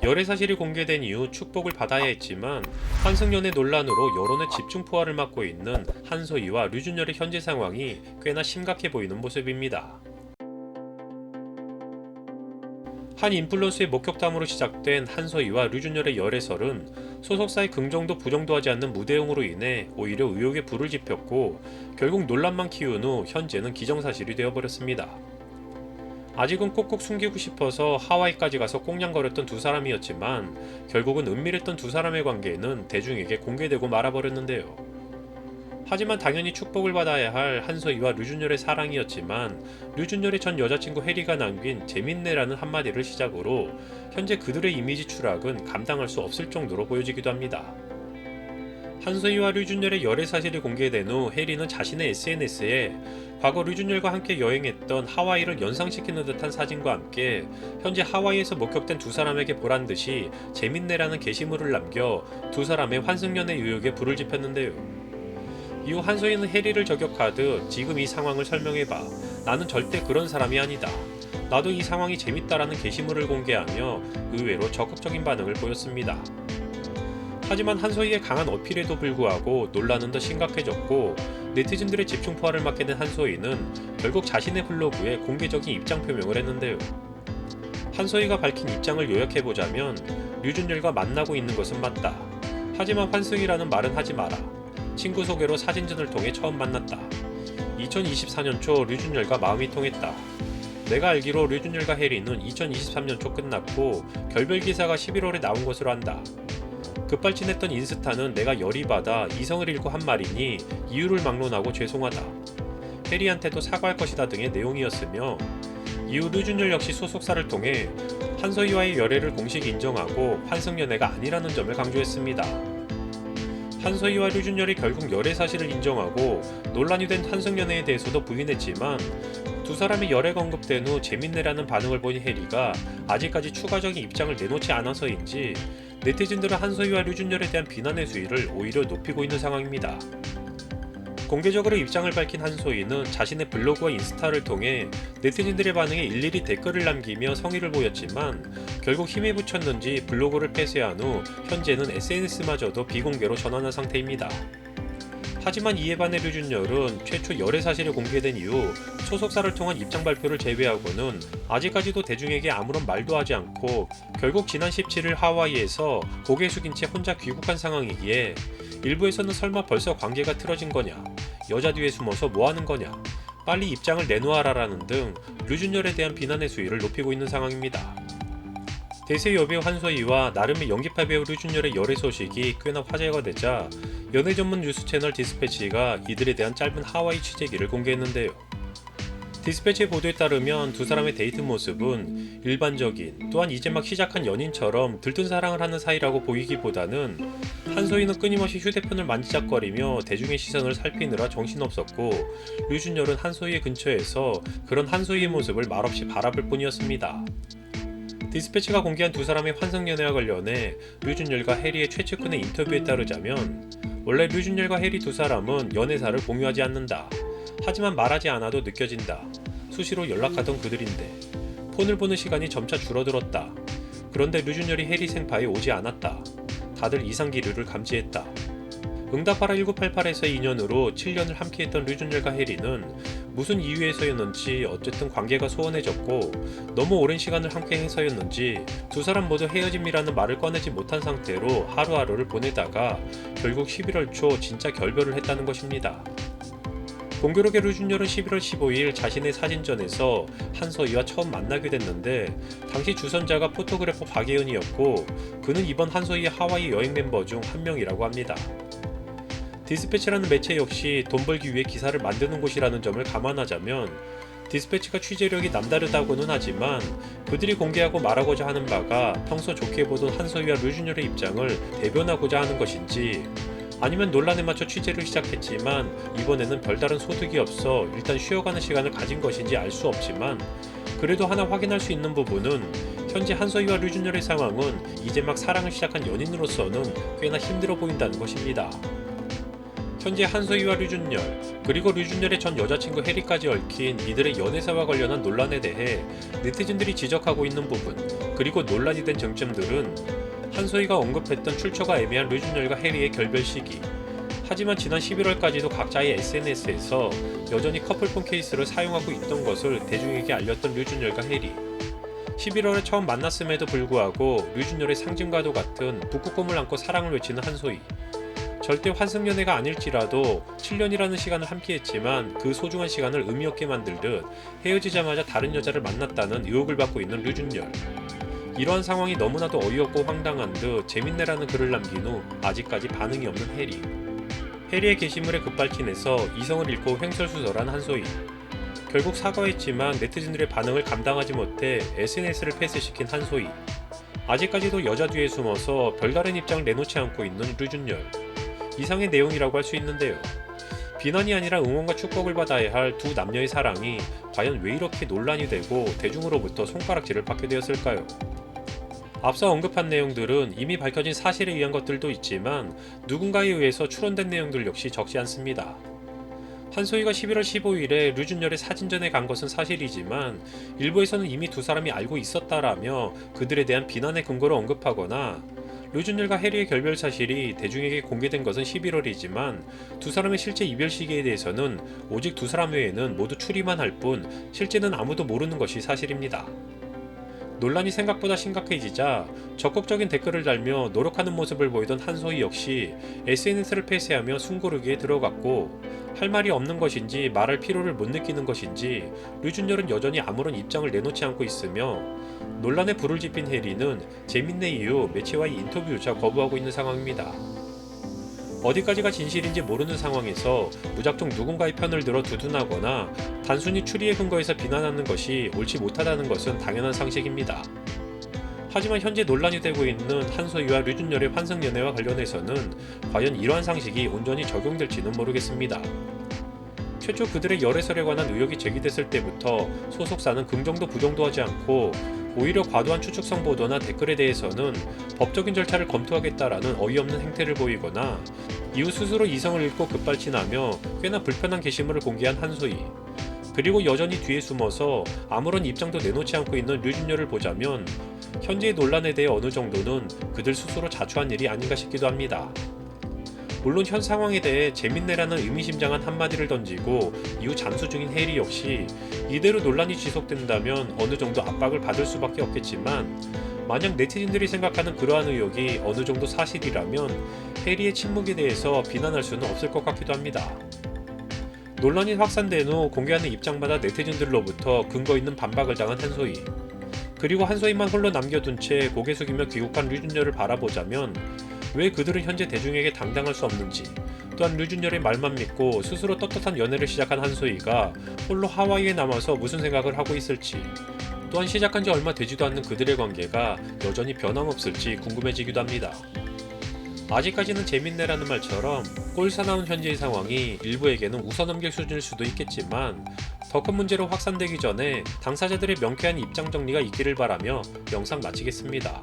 열애 사실이 공개된 이후 축복을 받아야 했지만 환승연애 논란으로 여론의 집중 포화를 맞고 있는 한소희와 류준열의 현재 상황이 꽤나 심각해 보이는 모습입니다. 한 인플루언서의 목격담으로 시작된 한소희와 류준열의 열애설은 소속사의 긍정도 부정도 하지 않는 무대응으로 인해 오히려 의혹에 불을 지폈고 결국 논란만 키운 후 현재는 기정사실이 되어버렸습니다. 아직은 꼭꼭 숨기고 싶어서 하와이까지 가서 꽁냥거렸던 두 사람이었지만 결국은 은밀했던 두 사람의 관계는 대중에게 공개되고 말아버렸는데요. 하지만 당연히 축복을 받아야 할 한소희와 류준열의 사랑이었지만 류준열의 전 여자친구 해리가 남긴 재밌네라는 한마디를 시작으로 현재 그들의 이미지 추락은 감당할 수 없을 정도로 보여지기도 합니다. 한소희와 류준열의 열애 사실이 공개된 후 해리는 자신의 SNS에 과거 류준열과 함께 여행했던 하와이를 연상시키는 듯한 사진과 함께 현재 하와이에서 목격된 두 사람에게 보란듯이 재밌네라는 게시물을 남겨 두 사람의 환승연애 의혹에 불을 지폈는데요. 이후 한소희는 해리를 저격하듯 지금 이 상황을 설명해봐. 나는 절대 그런 사람이 아니다. 나도 이 상황이 재밌다라는 게시물을 공개하며 의외로 적극적인 반응을 보였습니다. 하지만 한소희의 강한 어필에도 불구하고 논란은 더 심각해졌고 네티즌들의 집중 포화를 맞게 된 한소희는 결국 자신의 블로그에 공개적인 입장 표명을 했는데요. 한소희가 밝힌 입장을 요약해보자면 류준열과 만나고 있는 것은 맞다. 하지만 환승이라는 말은 하지 마라. 친구 소개로 사진전을 통해 처음 만났다. 2024년 초 류준열과 마음이 통했다. 내가 알기로 류준열과 해리는 2023년 초 끝났고 결별 기사가 11월에 나온 것으로 안다. 급발진했던 인스타는 내가 열이 받아 이성을 잃고 한 말이니 이유를 막론하고 죄송하다. 해리한테도 사과할 것이다 등의 내용이었으며 이후 류준열 역시 소속사를 통해 한소희와의 열애를 공식 인정하고 환승연애가 아니라는 점을 강조했습니다. 한소희와 류준열이 결국 열애 사실을 인정하고 논란이 된 환승연애에 대해서도 부인했지만 두 사람의 열애가 언급된 후 재밌네라는 반응을 보인 해리가 아직까지 추가적인 입장을 내놓지 않아서인지 네티즌들은 한소희와 류준열에 대한 비난의 수위를 오히려 높이고 있는 상황입니다. 공개적으로 입장을 밝힌 한소희는 자신의 블로그와 인스타를 통해 네티즌들의 반응에 일일이 댓글을 남기며 성의를 보였지만 결국 힘에 부쳤는지 블로그를 폐쇄한 후 현재는 SNS마저도 비공개로 전환한 상태입니다. 하지만 이에 반해 류준열은 최초 열애 사실이 공개된 이후 소속사를 통한 입장 발표를 제외하고는 아직까지도 대중에게 아무런 말도 하지 않고 결국 지난 17일 하와이에서 고개 숙인 채 혼자 귀국한 상황이기에 일부에서는 설마 벌써 관계가 틀어진 거냐, 여자 뒤에 숨어서 뭐하는 거냐, 빨리 입장을 내놓아라라는 등 류준열에 대한 비난의 수위를 높이고 있는 상황입니다. 대세 여배우 한소희와 나름의 연기파 배우 류준열의 열애 소식이 꽤나 화제가 되자 연애 전문 뉴스 채널 디스패치가 이들에 대한 짧은 하와이 취재기를 공개했는데요. 디스패치의 보도에 따르면 두 사람의 데이트 모습은 일반적인 또한 이제 막 시작한 연인처럼 들뜬 사랑을 하는 사이라고 보이기보다는 한소희는 끊임없이 휴대폰을 만지작거리며 대중의 시선을 살피느라 정신없었고 류준열은 한소희의 근처에서 그런 한소희의 모습을 말없이 바라볼 뿐이었습니다. 디스패치가 공개한 두 사람의 환승연애와 관련해 류준열과 해리의 최측근의 인터뷰에 따르자면 원래 류준열과 해리 두 사람은 연애사를 공유하지 않는다. 하지만 말하지 않아도 느껴진다. 수시로 연락하던 그들인데 폰을 보는 시간이 점차 줄어들었다. 그런데 류준열이 해리 생파에 오지 않았다. 다들 이상 기류를 감지했다. 응답하라 1988에서의 인연으로 7년을 함께했던 류준열과 해리는 무슨 이유에서였는지 어쨌든 관계가 소원해졌고 너무 오랜 시간을 함께해서였는지 두 사람 모두 헤어짐이라는 말을 꺼내지 못한 상태로 하루하루를 보내다가 결국 11월 초 진짜 결별을 했다는 것입니다. 공교롭게 류준열은 11월 15일 자신의 사진전에서 한소희와 처음 만나게 됐는데 당시 주선자가 포토그래퍼 박예은이었고 그는 이번 한소희의 하와이 여행 멤버 중 한 명이라고 합니다. 디스패치라는 매체 역시 돈 벌기 위해 기사를 만드는 곳이라는 점을 감안하자면 디스패치가 취재력이 남다르다고는 하지만 그들이 공개하고 말하고자 하는 바가 평소 좋게 보던 한소희와 류준열의 입장을 대변하고자 하는 것인지 아니면 논란에 맞춰 취재를 시작했지만 이번에는 별다른 소득이 없어 일단 쉬어가는 시간을 가진 것인지 알 수 없지만 그래도 하나 확인할 수 있는 부분은 현재 한소희와 류준열의 상황은 이제 막 사랑을 시작한 연인으로서는 꽤나 힘들어 보인다는 것입니다. 현재 한소희와 류준열, 그리고 류준열의 전 여자친구 해리까지 얽힌 이들의 연애사와 관련한 논란에 대해 네티즌들이 지적하고 있는 부분, 그리고 논란이 된 쟁점들은 한소희가 언급했던 출처가 애매한 류준열과 해리의 결별 시기. 하지만 지난 11월까지도 각자의 SNS에서 여전히 커플폰 케이스를 사용하고 있던 것을 대중에게 알렸던 류준열과 해리. 11월에 처음 만났음에도 불구하고 류준열의 상징과도 같은 북극곰을 안고 사랑을 외치는 한소희. 절대 환승연애가 아닐지라도 7년이라는 시간을 함께했지만 그 소중한 시간을 의미 없게 만들듯 헤어지자마자 다른 여자를 만났다는 의혹을 받고 있는 류준열. 이러한 상황이 너무나도 어이없고 황당한 듯 재밌네라는 글을 남긴 후 아직까지 반응이 없는 해리. 해리의 게시물에 급발진해서 이성을 잃고 횡설수설한 한소희. 결국 사과했지만 네티즌들의 반응을 감당하지 못해 SNS를 폐쇄시킨 한소희. 아직까지도 여자 뒤에 숨어서 별다른 입장을 내놓지 않고 있는 류준열. 이상의 내용이라고 할 수 있는데요. 비난이 아니라 응원과 축복을 받아야 할 두 남녀의 사랑이 과연 왜 이렇게 논란이 되고 대중으로부터 손가락질을 받게 되었을까요? 앞서 언급한 내용들은 이미 밝혀진 사실에 의한 것들도 있지만 누군가에 의해서 추론된 내용들 역시 적지 않습니다. 한소희가 11월 15일에 류준열의 사진전에 간 것은 사실이지만 일부에서는 이미 두 사람이 알고 있었다라며 그들에 대한 비난의 근거로 언급하거나 류준열과 해리의 결별 사실이 대중에게 공개된 것은 11월이지만 두 사람의 실제 이별 시기에 대해서는 오직 두 사람 외에는 모두 추리만 할 뿐 실제는 아무도 모르는 것이 사실입니다. 논란이 생각보다 심각해지자 적극적인 댓글을 달며 노력하는 모습을 보이던 한소희 역시 SNS를 폐쇄하며 숨고르기에 들어갔고 할 말이 없는 것인지 말할 필요를 못 느끼는 것인지 류준열은 여전히 아무런 입장을 내놓지 않고 있으며 논란에 불을 지핀 해리는 재밌네 이후 매체와의 인터뷰조차 거부하고 있는 상황입니다. 어디까지가 진실인지 모르는 상황에서 무작정 누군가의 편을 들어 두둔하거나 단순히 추리의 근거에서 비난하는 것이 옳지 못하다는 것은 당연한 상식입니다. 하지만 현재 논란이 되고 있는 한소희와 류준열의 환승연애와 관련해서는 과연 이러한 상식이 온전히 적용될지는 모르겠습니다. 최초 그들의 열애설에 관한 의혹이 제기됐을 때부터 소속사는 긍정도 부정도 하지 않고 오히려 과도한 추측성 보도나 댓글에 대해서는 법적인 절차를 검토하겠다라는 어이없는 행태를 보이거나 이후 스스로 이성을 잃고 급발진하며 꽤나 불편한 게시물을 공개한 한소희. 그리고 여전히 뒤에 숨어서 아무런 입장도 내놓지 않고 있는 류준열을 보자면 현재의 논란에 대해 어느 정도는 그들 스스로 자초한 일이 아닌가 싶기도 합니다. 물론 현 상황에 대해 재밌네라는 의미심장한 한마디를 던지고 이후 잠수 중인 해리 역시 이대로 논란이 지속된다면 어느 정도 압박을 받을 수밖에 없겠지만 만약 네티즌들이 생각하는 그러한 의혹이 어느 정도 사실이라면 해리의 침묵에 대해서 비난할 수는 없을 것 같기도 합니다. 논란이 확산된 후 공개하는 입장마다 네티즌들로부터 근거 있는 반박을 당한 한소희. 그리고 한소희만 홀로 남겨둔 채 고개 숙이며 귀국한 류준열을 바라보자면 왜 그들은 현재 대중에게 당당할 수 없는지, 또한 류준열의 말만 믿고 스스로 떳떳한 연애를 시작한 한소희가 홀로 하와이에 남아서 무슨 생각을 하고 있을지, 또한 시작한 지 얼마 되지도 않는 그들의 관계가 여전히 변함없을지 궁금해지기도 합니다. 아직까지는 재밌네라는 말처럼 꼴사나운 현재의 상황이 일부에게는 웃어넘길 수준일 수도 있겠지만 더 큰 문제로 확산되기 전에 당사자들의 명쾌한 입장 정리가 있기를 바라며 영상 마치겠습니다.